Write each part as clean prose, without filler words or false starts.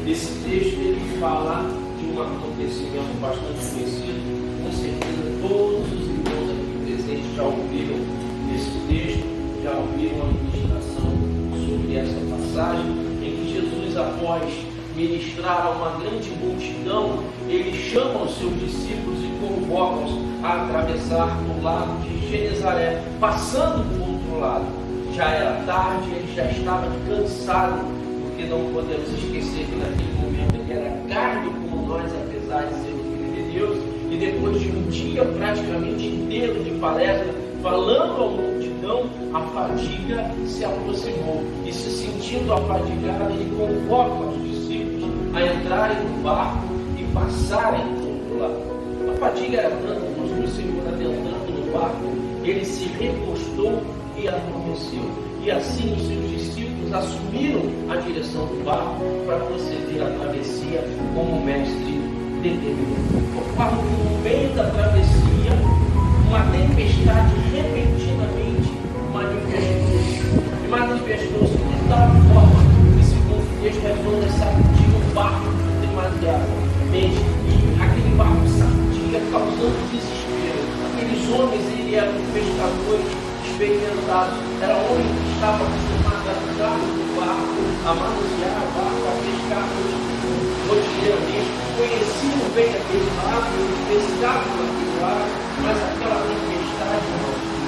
Esse texto ele fala de um acontecimento bastante conhecido, com certeza todos os irmãos aqui presentes já ouviram esse texto, já ouviram a ministração sobre essa passagem, em que Jesus, após ministrar a uma grande multidão, ele chama os seus discípulos e convoca-os a atravessar o lago de Genezaré, passando do outro lado. Já era tarde, ele já estava cansado, porque não podemos esquecer que naquele momento ele era carne como nós, apesar de ser o Filho de Deus, e depois de um dia praticamente inteiro de palestra, falando à multidão, a fadiga se aproximou, e se sentindo afadigado, ele convoca os discípulos a entrarem no barco e passarem do outro lado. A fadiga era tanta, o Senhor adentrando no barco, ele se recostou e adormeceu. E assim os seus discípulos assumiram a direção do barco para proceder à travessia como o mestre determinou. Quando no meio da travessia, uma tempestade repentinamente manifestou-se de tal forma que, segundo o texto, as ondas sacudiam o barco demasiadamente, e aquele barco sacudia, causando desespero. Aqueles homens eram pescadores experimentados, eram homens que estavam acostumados a usar o barco, a manusear o barco, a pescar rotineiramente, conheciam bem aquele barco, pescavam naquele barco, mas aquela tempestade,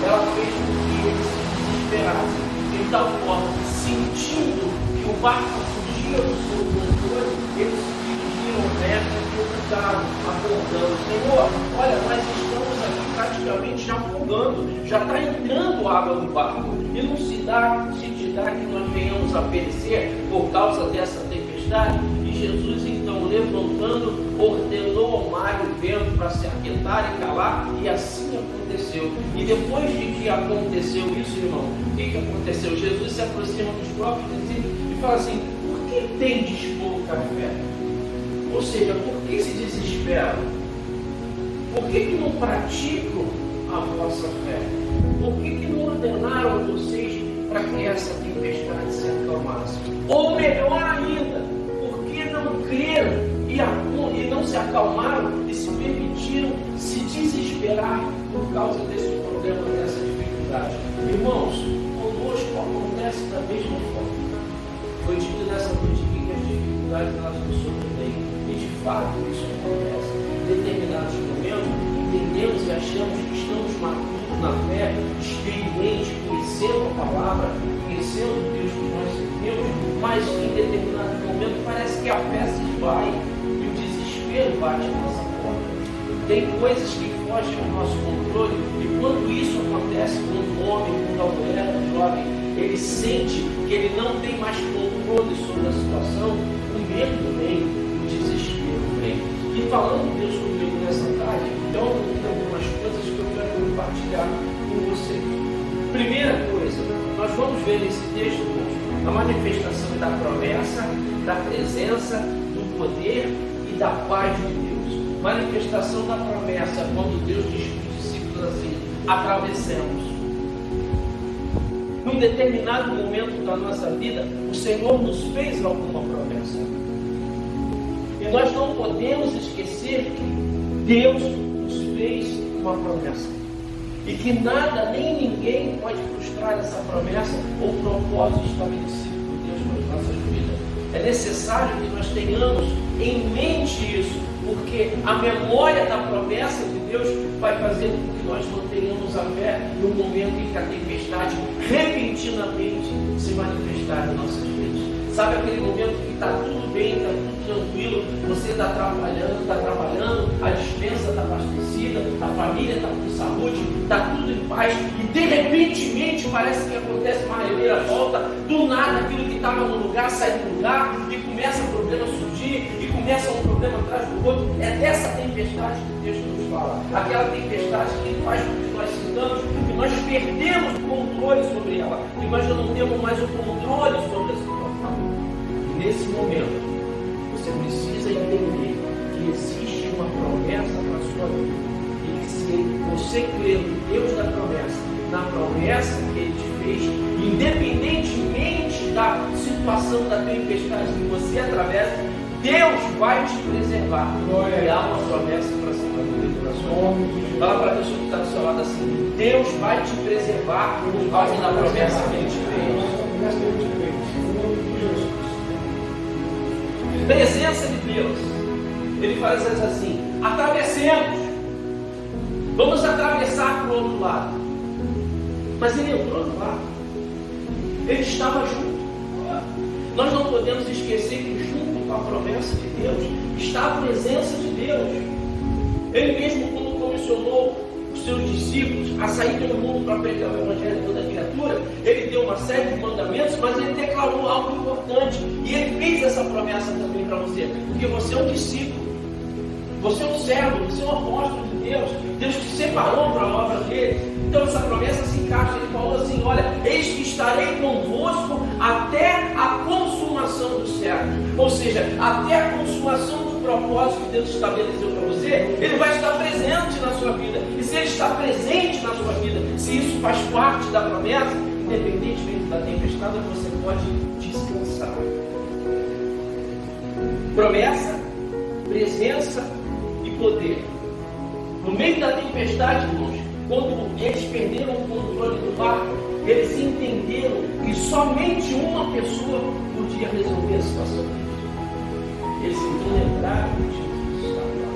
ela fez com que eles se desesperassem, de tal forma que, sentindo que o barco fugia do seu controle, eles se dirigiram ao mestre e perguntaram, apontando: Senhor, olha, nós estamos aqui praticamente já afogando, já está entrando água no barco, e não se te dá que nós venhamos a perecer por causa dessa tempestade? E Jesus, então, levantando, ordenou ao mar e o vento para se aquietar e calar, e assim aconteceu. E depois de que aconteceu isso, irmão, o que aconteceu? Jesus se aproxima dos próprios discípulos e fala assim: por que tendes pouca fé? Ou seja, por que se desesperam? Por que não praticam a vossa fé? Por que não ordenaram vocês para que essa tempestade se acalmasse? Ou melhor ainda, por que não creram e não se acalmaram e se permitiram se desesperar por causa desse problema, dessa dificuldade? Irmãos, conosco acontece da mesma forma. Foi dito nessa noite aqui que as dificuldades elas nos sobrevêm. E de fato isso acontece. Em determinados momentos, entendemos e achamos que estamos maturos na fé, experientes, conhecendo a palavra, conhecendo o Deus que nós servimos, mas em determinado momento parece que a fé se esvai e o desespero bate na nossa porta. Tem coisas que fogem ao nosso controle, e quando isso acontece com um homem, com uma mulher, um jovem, ele sente que ele não tem mais controle sobre a situação, o medo vem, o desespero vem. E falando Deus comigo nessa tarde, então tem algumas coisas que eu quero compartilhar com você. Primeira coisa, nós vamos ver nesse texto a manifestação da promessa, da presença, do poder e da paz de Deus. Manifestação da promessa, quando Deus diz para os discípulos assim: atravessemos. Num determinado momento da nossa vida, o Senhor nos fez alguma promessa. E nós não podemos esquecer que Deus nos fez uma promessa. E que nada nem ninguém pode frustrar essa promessa ou propósito estabelecido por Deus para as nossas vidas. É necessário que nós tenhamos em mente isso, porque a memória da promessa de Deus vai fazer com que nós mantenhamos a fé no momento em que a tempestade repentinamente se manifestar em nossas vidas. Sabe aquele momento que está tudo bem, está tudo tranquilo, você está trabalhando, a despensa está abastecida, a família está com saúde, está tudo em paz, e de repentemente parece que acontece uma reviravolta, do nada aquilo que estava no lugar sai do lugar, e começa o problema a surgir, e começa um problema atrás do outro. É dessa tempestade que o texto nos fala, aquela tempestade que faz com que nós sintamos que nós perdemos o controle sobre ela, que nós já não temos mais o controle sobre a situação. Nesse momento, você precisa entender que existe uma promessa para a sua vida. E que se você crer no Deus da promessa, na promessa que Ele te fez, independentemente da situação da tempestade que você atravessa, Deus vai te preservar. E há uma promessa para ser cumprida na sua vida. Fala para a pessoa que está do seu lado assim: Deus vai te preservar por causa da promessa que Ele te fez. Presença de Deus. Ele faz assim: atravessemos. Vamos atravessar para o outro lado. Mas Ele entrou do lado. Ele estava junto. Nós não podemos esquecer que junto com a promessa de Deus está a presença de Deus. Ele mesmo, quando comissionou os seus discípulos a sair pelo mundo para pregar o Evangelho a toda criatura, Ele deu uma série de mandamentos, mas Ele declarou algo importante. E Ele fez essa promessa também para você, porque você é um discípulo, você é um servo, você é um apóstolo de Deus. Deus te separou para a obra dele. Então essa promessa se encaixa. Ele falou assim: olha, eis que estarei convosco até a consumação do século. Ou seja, até a consumação do propósito que Deus estabeleceu para você, Ele vai estar presente na sua vida. E se Ele está presente na sua vida, se isso faz parte da promessa, independentemente da tempestade, você pode descansar. Promessa, presença e poder. No meio da tempestade, irmãos, quando eles perderam o controle do barco, eles entenderam que somente uma pessoa podia resolver a situação. Eles então lembraram que Jesus estava lá.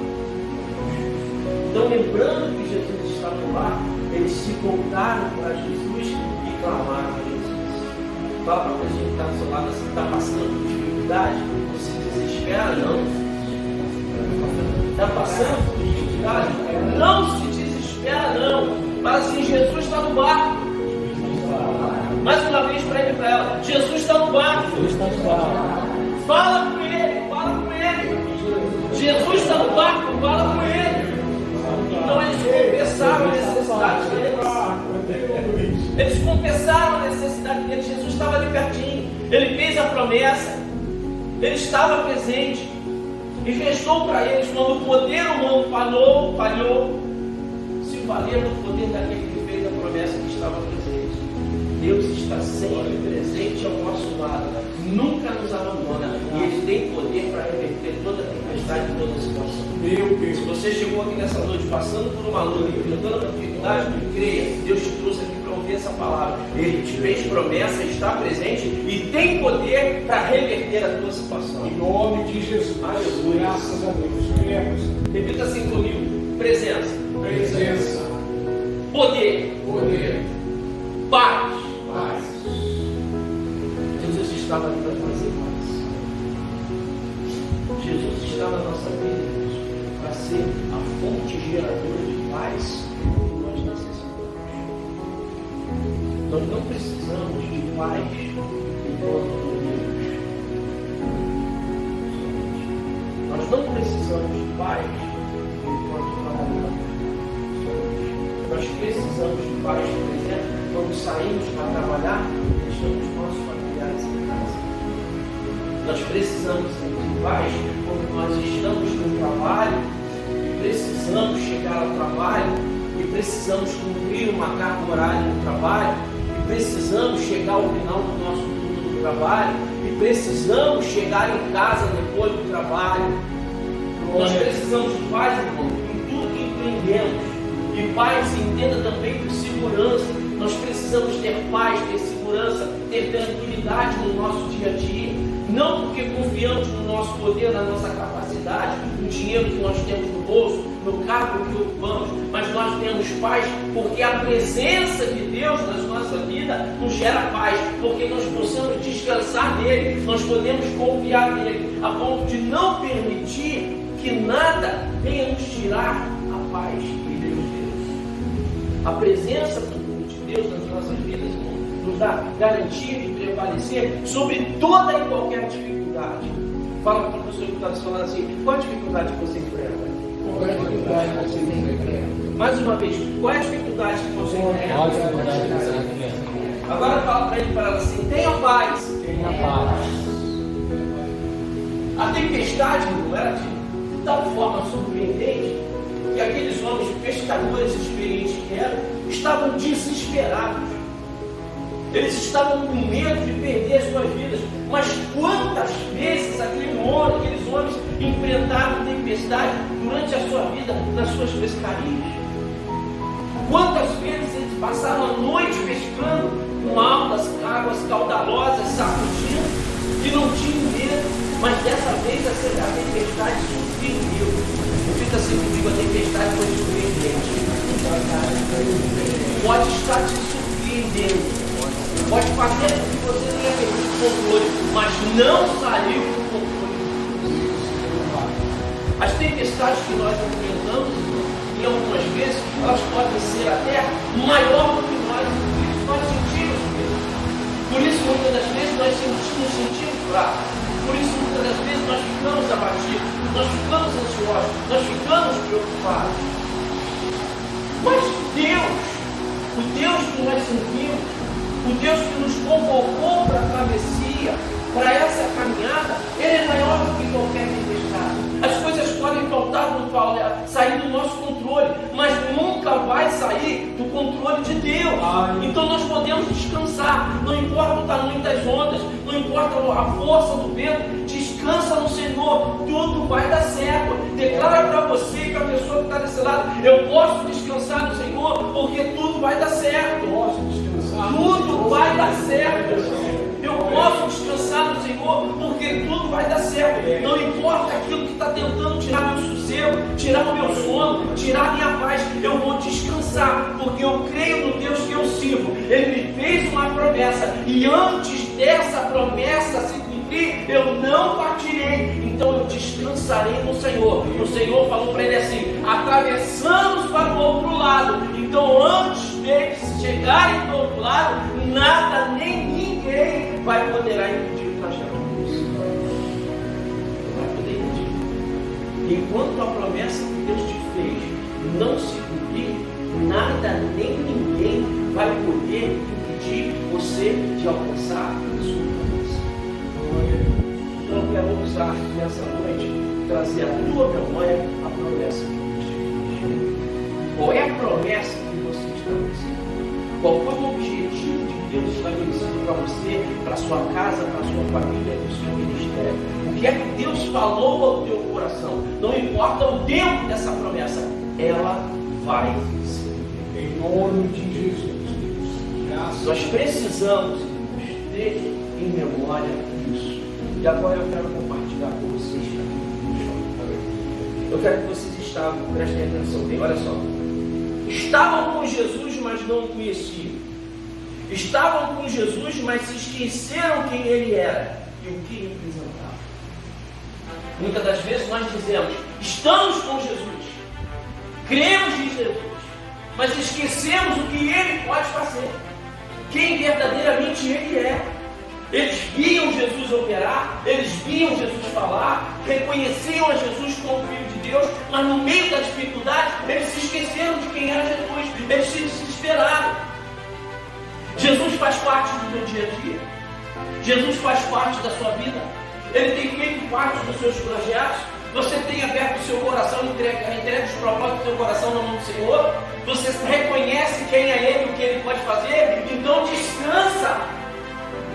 Então, lembrando que Jesus estava lá, eles se voltaram para Jesus e clamaram a Jesus. Fala para a pessoa que está do seu lado, assim, está passando por dificuldade, não se desespera não. Está passando por dificuldade, não se desespera não. Mas assim, Jesus está no barco. Mais uma vez para ele e para ela: Jesus está no barco. Fala com ele, fala com ele. Jesus está no barco, fala com ele. Então eles confessaram a necessidade deles. Eles confessaram a necessidade deles. Jesus estava ali pertinho. Ele fez a promessa. Ele estava presente. E restou para eles, quando o poder humano falhou, se valer do poder daquele que fez a promessa que estava presente. Deus está sempre presente ao nosso lado, nunca nos abandona, e Ele tem poder para reverter toda a tempestade e toda a situação. Meu Deus. Se você chegou aqui nessa noite passando por uma luta, enfrentando uma dificuldade, creia, Deus te trouxe aqui para ouvir essa palavra. Ele te fez promessa, está presente e tem poder para reverter a tua situação. Em nome de Jesus. Aleluia. Graças a Deus. Repita assim comigo: presença. Presença. Poder. Poder. Paz. Paz. Jesus estava ali para trazer paz. Jesus está na nossa vida para ser a fonte geradora de paz que nós necessitamos. Nós não precisamos de paz enquanto dormimos. Nós não precisamos de paz enquanto trabalhamos. Nós precisamos de paz, por exemplo, quando saímos para trabalhar e deixamos nossos familiares em casa. Nós precisamos de paz quando nós estamos no trabalho e precisamos chegar ao trabalho e precisamos cumprir uma carga horária no trabalho e precisamos chegar ao final do nosso turno do trabalho e precisamos chegar em casa depois do trabalho. Nós precisamos de paz, irmão, em tudo que empreendemos. E paz se entenda também por segurança. Nós precisamos ter paz, ter segurança, ter tranquilidade no nosso dia a dia. Não porque confiamos no nosso poder, na nossa capacidade, no dinheiro que nós temos no bolso, no cargo que ocupamos, mas nós temos paz porque a presença de Deus na nossa vida nos gera paz, porque nós possamos descansar nele, nós podemos confiar nele, a ponto de não permitir que nada venha nos tirar a paz que Deus deu. A presença de Deus nas nossas vidas nos dá garantia de prevalecer sobre toda e qualquer dificuldade. Fala para o professor que está te falando assim: qual a dificuldade que você enfrenta? Qual é a dificuldade que você enfrenta? Mais uma vez, qual é a dificuldade que você enfrenta? Agora fala para ele, para ela assim: tenha paz. Tenha paz. A tempestade não era de tal forma surpreendente que aqueles homens pescadores experientes que eram estavam desesperados. Eles estavam com medo de perder suas vidas. Mas quantas vezes aqueles homens enfrentaram tempestade durante a sua vida nas suas pescarias? Quantas vezes eles passaram a noite pescando com altas águas caudalosas, sacudindo, e não tinham medo, mas dessa vez a tempestade surpreendeu. Repita assim comigo: a tempestade foi surpreendente. Pode estar te surpreendendo. Pode fazer com que você tenha perdido o controle, mas não saiu do controle. As tempestades que nós enfrentamos, e algumas vezes, elas podem ser até maior do que nós sentimos mesmo. Por isso, muitas das vezes, nós nos sentimos fracos. Por isso, muitas das vezes, nós ficamos abatidos, nós ficamos ansiosos, nós ficamos preocupados. Mas Deus, o Deus que nós servimos, o Deus que nos convocou para a travessia, para essa caminhada, Ele é maior do que qualquer tempestade. As coisas podem sair do nosso controle, mas nunca vai sair do controle de Deus. Então nós podemos descansar, não importa o tamanho das ondas, não importa a força do vento, descansa no Senhor, tudo vai dar certo. Declara para você e para a pessoa que está desse lado: eu posso descansar no Senhor, porque tudo vai dar certo. Tudo vai dar certo. Eu posso descansar no Senhor, porque tudo vai dar certo. Não importa aquilo que está tentando tirar meu sossego, tirar o meu sono, tirar a minha paz, eu vou descansar, porque eu creio no Deus que eu sirvo. Ele me fez uma promessa, e antes dessa promessa se cumprir, eu não partirei. Então eu descansarei no Senhor. O Senhor falou para ele assim: atravessamos para o outro lado. Então antes deles chegarem do outro lado, nada nem ninguém vai poder impedir o trajeto. Não vai poder impedir. Enquanto a promessa que Deus te fez não se cumprir, nada nem ninguém vai poder impedir você de alcançar a sua promessa. Então eu quero usar nessa noite, trazer à tua memória a promessa que Deus te fez. Qual é a promessa que você estabeleceu? Qual foi o objetivo de Deus estabelecido para você, para a sua casa, para a sua família, para o seu ministério? O que é que Deus falou ao teu coração? Não importa o tempo dessa promessa, ela vai se cumprir. Em nome de Jesus. Nós precisamos ter em memória isso. E agora eu quero compartilhar com vocês. Eu quero que vocês prestem atenção bem. Olha só. Estavam com Jesus, mas não o conheciam. Estavam com Jesus, mas se esqueceram quem Ele era e o que representava. Muitas das vezes nós dizemos: estamos com Jesus, cremos em Jesus, mas esquecemos o que Ele pode fazer, quem verdadeiramente Ele é. Eles viam Jesus operar, eles viam Jesus falar, reconheciam a Jesus como Filho de Deus, mas no meio da dificuldade, eles se esqueceram de quem era Jesus, eles se desesperaram. Jesus faz parte do teu dia a dia, Jesus faz parte da sua vida, Ele tem feito parte dos seus projetos. Você tem aberto o seu coração, entrega os propósitos do seu coração na mão do Senhor, você reconhece quem é Ele, o que Ele pode fazer, então descansa.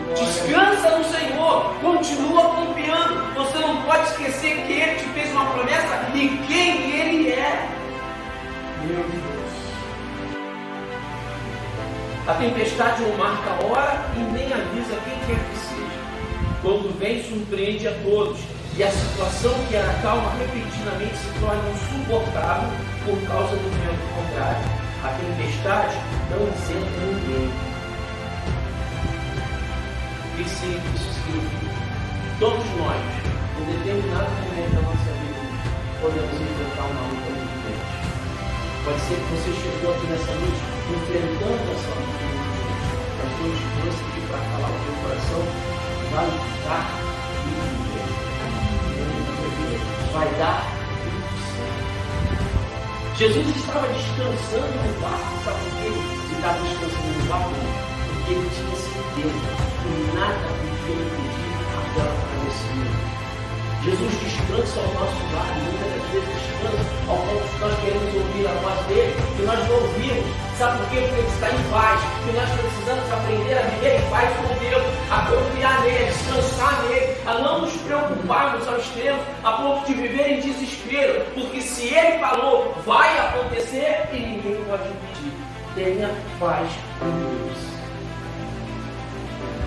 Descansa no Senhor, continua confiando. Você não pode esquecer que Ele te fez uma promessa e quem Ele é. Meu Deus. A tempestade não marca a hora e nem avisa quem quer que seja. Quando vem, surpreende a todos. E a situação que era calma repentinamente se torna insuportável por causa do vento contrário. A tempestade não isenta ninguém. O que isso significa? Todos nós, em determinado momento da nossa vida, podemos enfrentar uma luta muito grande. Pode ser que você chegou aqui nessa noite enfrentando essa luta muito grande. Mas Deus te trouxe aqui para falar o teu coração: vai lutar muito grande. Vai dar tudo certo. Jesus estava descansando no barco. Sabe por quê? Ele estava descansando no barco? Porque ele tinha certeza que nada podia impedir aquela travessia. Jesus descansa ao nosso lado, muitas das vezes descansa ao ponto que nós queremos ouvir a voz dele e nós não ouvimos. Sabe por quê? Porque ele está em paz, porque nós precisamos aprender a viver em paz com Deus, a confiar nele, a descansar nele, a não nos preocuparmos ao extremo, a ponto de viver em desespero, porque se ele falou, vai acontecer e ninguém pode impedir. Tenha paz com Deus.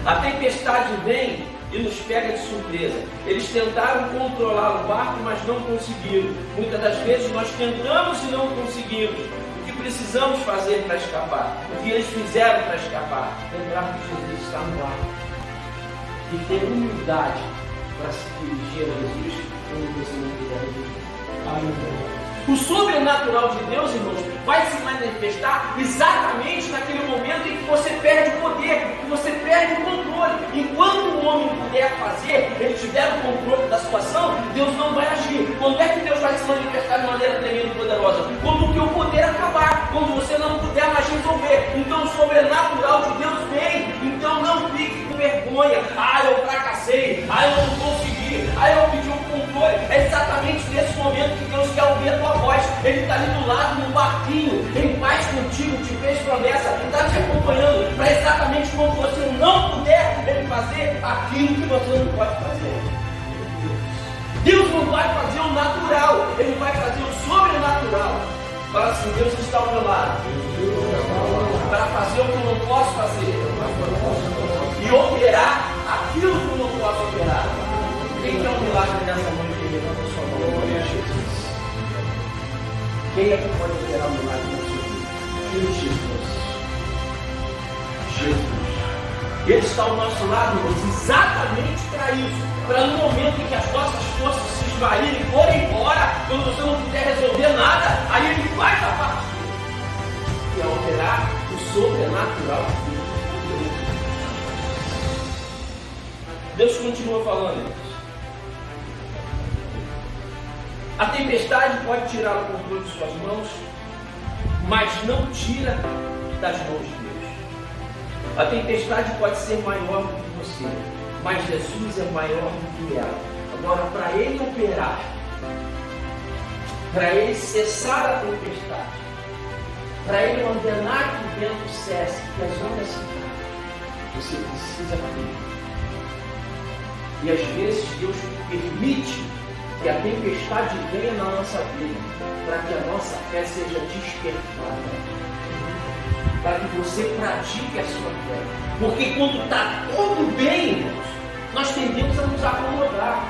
A tempestade vem e nos pega de surpresa. Eles tentaram controlar o barco, mas não conseguiram. Muitas das vezes nós tentamos e não conseguimos. O que precisamos fazer para escapar? O que eles fizeram para escapar? Lembrar que Jesus está no barco. E ter humildade para se dirigir a Jesus quando você não puder resistir. Amém. O sobrenatural de Deus, irmãos, vai se manifestar exatamente naquele momento em que você perde o poder, que você perde o controle. Enquanto o homem puder fazer, ele tiver o controle da situação, Deus não vai agir. Quando é que Deus vai se manifestar de maneira tremenda e poderosa? Quando o teu poder acabar, quando você não puder mais resolver. Então o sobrenatural de Deus vem. Então não fique com vergonha. Eu fracassei. Eu não consegui. Eu pedi o controle. É exatamente nesse momento que Deus quer ouvir a tua voz. Ele está ali do lado, no barquinho, em paz contigo, te fez promessa, está te acompanhando, para exatamente quando você não puder ele fazer aquilo que você não pode fazer. Deus não vai fazer o natural, ele vai fazer o sobrenatural. Fala assim, Deus está ao meu lado, para fazer o que eu não posso fazer e operar aquilo que eu não posso operar. Quem quer um milagre nessa noite? Levanta a sua mão. Glória a Jesus. Quem é que pode operar um milagre na sua vida? Jesus. Jesus. Ele está ao nosso lado, irmãos, exatamente para isso. Para no momento em que as nossas forças se esvaírem e forem embora, quando você não puder resolver nada, aí ele faz a parte dele. E é operar o sobrenatural de Deus. Deus continua falando, irmãos. A tempestade pode tirar o controle de suas mãos, mas não tira das mãos de Deus. A tempestade pode ser maior do que você, mas Jesus é maior do que ela. Agora, para ele operar, para ele cessar a tempestade, para ele ordenar que o vento cesse, que as ondas se calem, você precisa crer. E às vezes Deus permite que a tempestade venha na nossa vida, para que a nossa fé seja despertada, para que você pratique a sua fé. Porque quando está tudo bem, irmãos, nós tendemos a nos acomodar.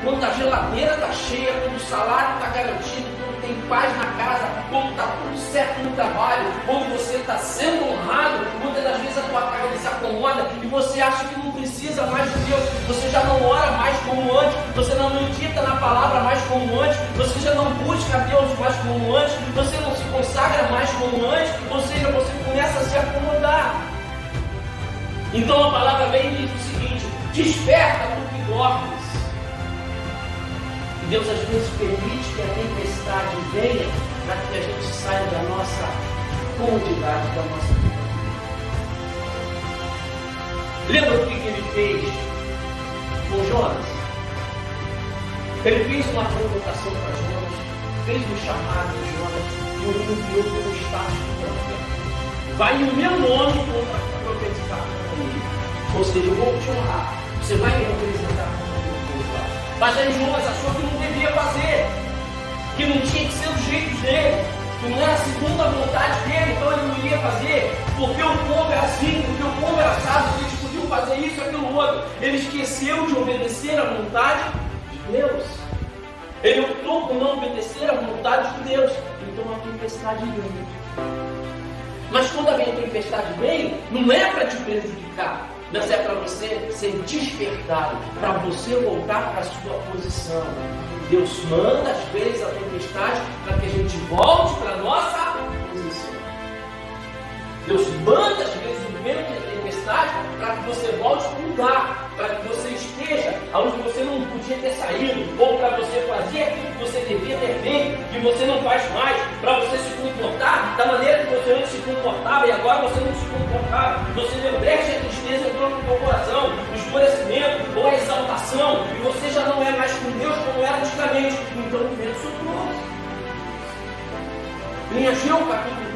Quando a geladeira está cheia, quando o salário está garantido, quando tem paz na casa, quando está tudo certo no trabalho, quando você está sendo honrado, muitas das vezes a tua casa se acomoda e você acha que não precisa mais de Deus, você já não ora mais como antes, você não medita na palavra mais como antes, você já não busca a Deus mais como antes, você não se consagra mais como antes, ou seja, você começa a se acomodar. Então a palavra vem e diz o seguinte: desperta do que dormes. Deus às vezes permite que a tempestade venha para que a gente saia da nossa comodidade, da nossa vida. Lembra o que ele fez com Jonas? Ele fez uma convocação para Jonas, fez um chamado de Jonas e o enviou pelo status do profeta. Vai no meu nome para profetizar comigo. Ou seja, eu vou te honrar. Você vai me representar. Mas aí Jonas achou que não devia fazer, que não tinha que ser do jeito dele, que não era segundo a vontade dele, então ele não iria fazer, porque o povo era assim, porque o povo era sábio, porque eles podiam fazer isso e aquilo outro. Ele esqueceu de obedecer à vontade de Deus. Ele optou por não obedecer à vontade de Deus. Então a tempestade veio. Mas quando a tempestade vem, não é para te prejudicar, mas é para você ser despertado, para você voltar para a sua posição. Deus manda às vezes a tempestade para que a gente volte para a nossa posição. Deus manda às vezes o vento e a tempestade para que você volte para o lugar, para que você esteja onde você não podia ter saído, ou para você fazer aquilo que você devia ter feito, que você não faz mais, para você se comportar da maneira que você antes se comportava e agora você não se comportava. Você deu brecha a tristeza entrou no teu coração, o escurecimento ou a exaltação, e você já não é mais com Deus então o vento soprou. Em Ageu, capítulo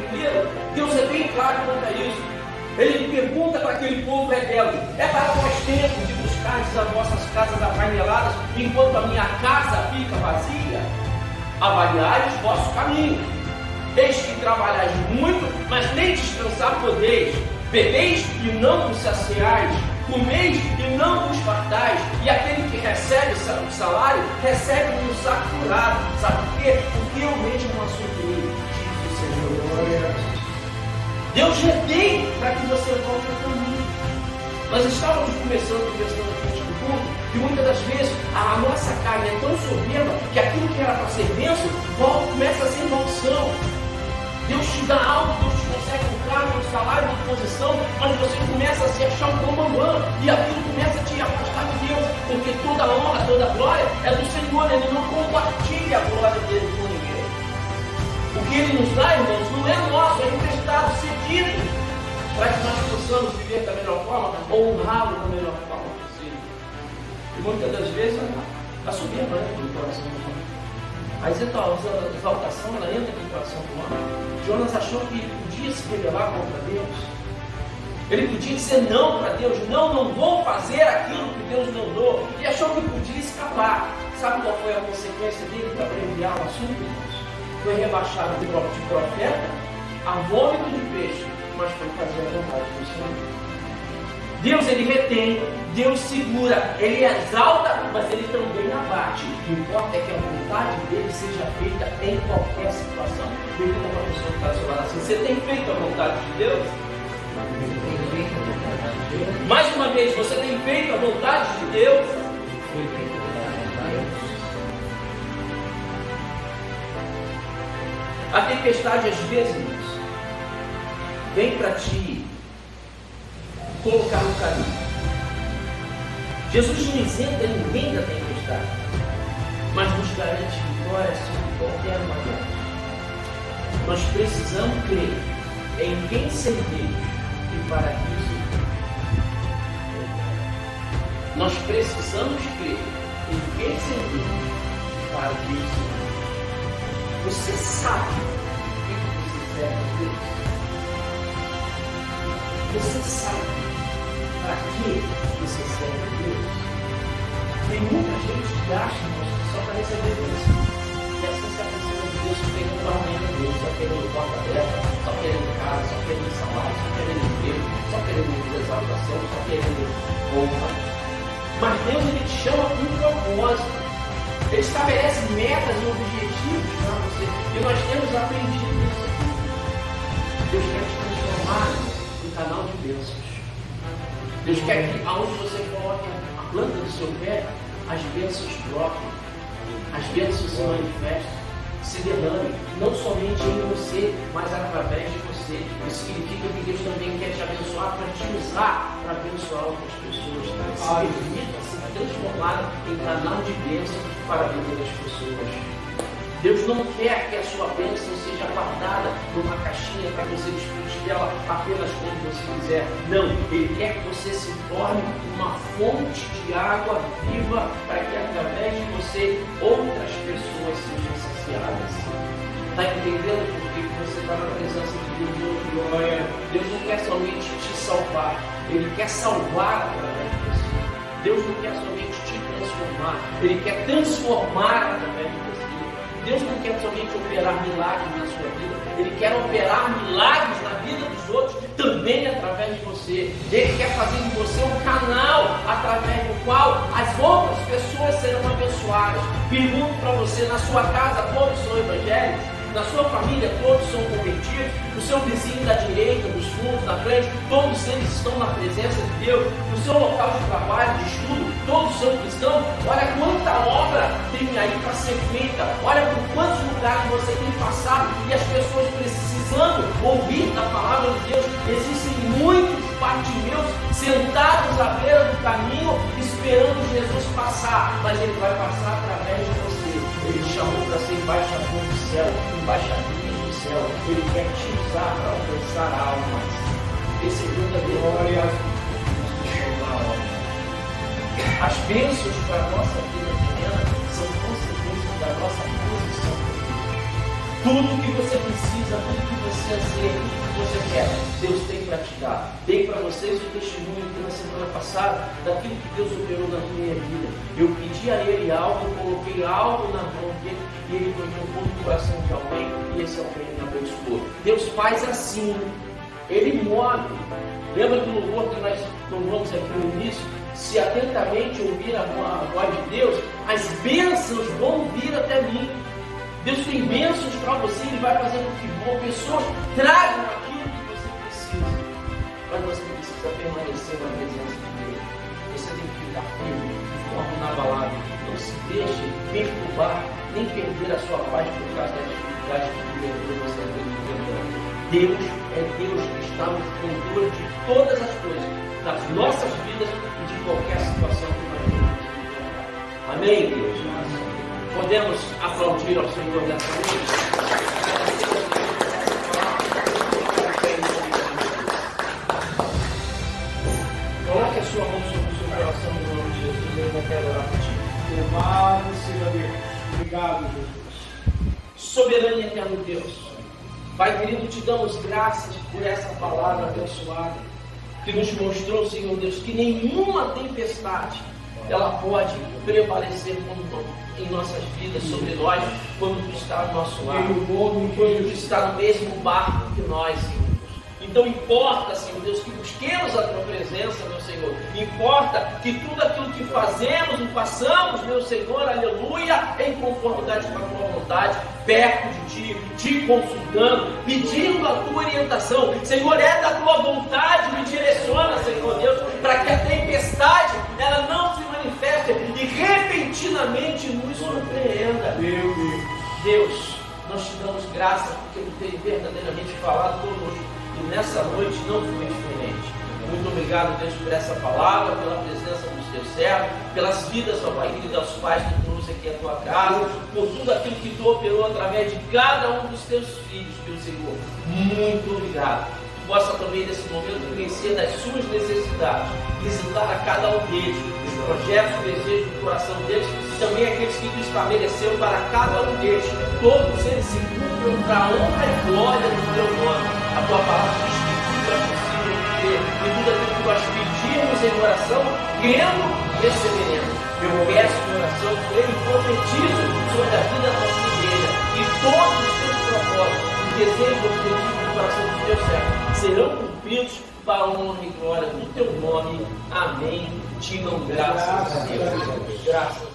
1, Deus é bem claro quanto a isso. Ele pergunta para aquele povo rebelde: é para vós tempo de buscardes as vossas casas apaineladas, enquanto a minha casa fica vazia? Avaliai os vossos caminhos. Eis que trabalhais muito, mas nem descansar podeis. Bebeis e não vos saciais. Comeis e não vos fartais. E aquele que recebe o salário, recebe um saco furado. Sabe por quê? Porque eu mesmo assumi, diz o Senhor. Deus retém para que você volte ao caminho. Nós estávamos conversando aqui neste culto, que muitas das vezes a nossa carne é tão soberba que aquilo que era para ser bênção começa a ser maldição. Deus te dá algo, Deus te consegue um cargo, um salário, uma posição, mas você começa a se achar um bambambam, e aquilo começa a te afastar de Deus, porque toda honra, toda glória é do Senhor. Ele não compartilha a glória dele com ninguém. O que Ele nos dá, irmãos, não é nosso, é emprestado, cedido, para que nós possamos viver da melhor forma, ou honrá-lo da melhor forma possível. E muitas das vezes a soberba entra no coração do homem. A exaltação, ela entra no coração do homem. Jonas achou que podia se rebelar contra Deus. Ele podia dizer não para Deus: não vou fazer aquilo que Deus mandou. E achou que podia escapar. Sabe qual foi a consequência dele para abreviar o assunto, irmãos? Foi rebaixado de profeta a vômito de peixe, mas foi fazer a vontade do Senhor. Deus, Ele retém, Deus segura, Ele exalta, mas Ele também abate. O que importa é que a vontade dEle seja feita em qualquer situação. Pergunta para a pessoa que está ao seu lado assim: você tem feito a vontade de Deus? Mais uma vez, você tem feito a vontade de Deus? A tempestade às vezes vem para ti colocar no caminho. Jesus não isenta ninguém da tempestade, mas nos garante vitória sobre qualquer uma delas. Nós precisamos crer em quem servimos e para que servimos. Nós precisamos crer em quem servimos e para que servimos. Você sabe o que você serve a Deus? Você sabe para que você serve a Deus? Tem muita gente que acha só para receber bênção. E assim se aproxima de Deus, que tem um parlamento a Deus, só querendo porta aberta, só querendo casa, só querendo salário, só querendo emprego, só querendo exaltação, só querendo honra. Mas Deus, Ele te chama com um propósito. Ele estabelece metas e objetivos para você. E nós temos aprendido isso aqui. Deus quer te transformar em canal de bênçãos. Deus quer que aonde você coloque a planta do seu pé, as bênçãos brotem, as bênçãos se manifestem, se derramem, não somente em você, mas através de você. Isso significa que Deus também quer te abençoar para te usar para abençoar outras pessoas. Se permita ser transformado em canal de bênção para a vida das pessoas. Deus não quer que a sua bênção seja guardada numa caixinha para você desfrutar dela apenas quando você quiser. Não, Ele quer que você se torne uma fonte de água viva para que através de você outras pessoas sejam saciadas. Está entendendo por que você está na presença de Deus? Deus não quer somente te salvar, Ele quer salvar através de você. Deus não quer somente te transformar, Ele quer transformar através de você. Deus não quer somente operar milagres na sua vida, Ele quer operar milagres na vida dos outros também através de você. Ele quer fazer de você um canal através do qual as outras pessoas serão abençoadas. Pergunto para você: na sua casa todos são evangélicos? Na sua família todos são convertidos? No seu vizinho da direita, dos fundos, da frente, todos eles estão na presença de Deus? No seu local de trabalho, de estudo, todos são cristãos? Olha quanta obra tem aí para ser feita. Olha por quantos lugares você tem passado e as pessoas precisando ouvir da palavra de Deus. Existem muitos partimeus sentados à beira do caminho esperando Jesus passar, mas Ele vai passar através de você. Ele chamou para ser embaixador do céu, embaixadinha do céu. Ele quer te usar para alcançar almas. Esse é o verdadeiro glória. As bênçãos para a nossa vida terrena são consequências da nossa Tudo que você precisa, tudo que você anseia, tudo que você quer, Deus tem para te dar. Dei para vocês o testemunho que na semana passada, daquilo que Deus operou na minha vida. Eu pedi a Ele algo, coloquei algo na mão dele, e Ele tocou no coração de alguém, e esse alguém me abençoou. Deus faz assim, Ele move. Lembra do louvor que nós louvamos aqui no início? Se atentamente ouvir a voz de Deus, as bênçãos vão vir até mim. Deus tem bênçãos para você, Ele vai fazer com que boa pessoa traga aquilo que você precisa. Mas você precisa permanecer na presença de Deus. Você tem que ficar firme, de forma inabalável. Não se deixe perturbar, nem perder a sua paz por causa da dificuldade que você tem enfrentando. Deus é Deus que está no controle de todas as coisas, das nossas vidas e de qualquer situação que nós vamos enfrentar. Amém, Deus? Podemos aplaudir ao Senhor dessa noite? Coloque a sua mão sobre o seu coração no nome de Jesus. Eu não quero orar por ti. Louvado seja Deus. Obrigado, Jesus. Soberano e eterno Deus, Pai querido, te damos graças por essa palavra abençoada que nos mostrou, Senhor Deus, que nenhuma tempestade ela pode prevalecer em nossas vidas, sobre nós, quando tu está ao nosso lado, quando tu está no mesmo barco que nós, Senhor Deus. Então importa, Senhor Deus, que busquemos a tua presença, meu Senhor. Importa que tudo aquilo que fazemos e passamos, meu Senhor, aleluia, em conformidade com a tua vontade, perto de ti, te consultando, pedindo a tua orientação. Senhor, é da tua vontade, me direciona, Senhor Deus, para que a tempestade ela não se manifeste e repentinamente nos surpreenda. Deus, nós te damos graça porque tu tens verdadeiramente falado conosco e nessa noite não foi diferente. Muito obrigado, Deus, por essa palavra, pela presença dos teus servos, pelas vidas, ó Pai querido, das quais tu trouxe aqui à tua casa, por tudo aquilo que tu operou através de cada um dos teus filhos, meu Senhor. Muito obrigado. Tu possa também, nesse momento, conhecer das suas necessidades, visitar a cada um deles, os projetos, os desejos do coração deles, e também aqueles que tu estabeleceu para cada um deles. Todos eles se cumpram para a honra e glória do teu nome. A tua palavra diz que tudo é possível ter, e tudo aquilo que nós pedimos em oração, crendo, receberemos. Eu peço em oração, creio e profetizo sobre a vida da nossa igreja, e todos os teus propósitos, os desejos e objetivos do coração dos teus servos serão cumpridos para a honra e glória do teu nome. Amém. Digam graças a Deus. Graças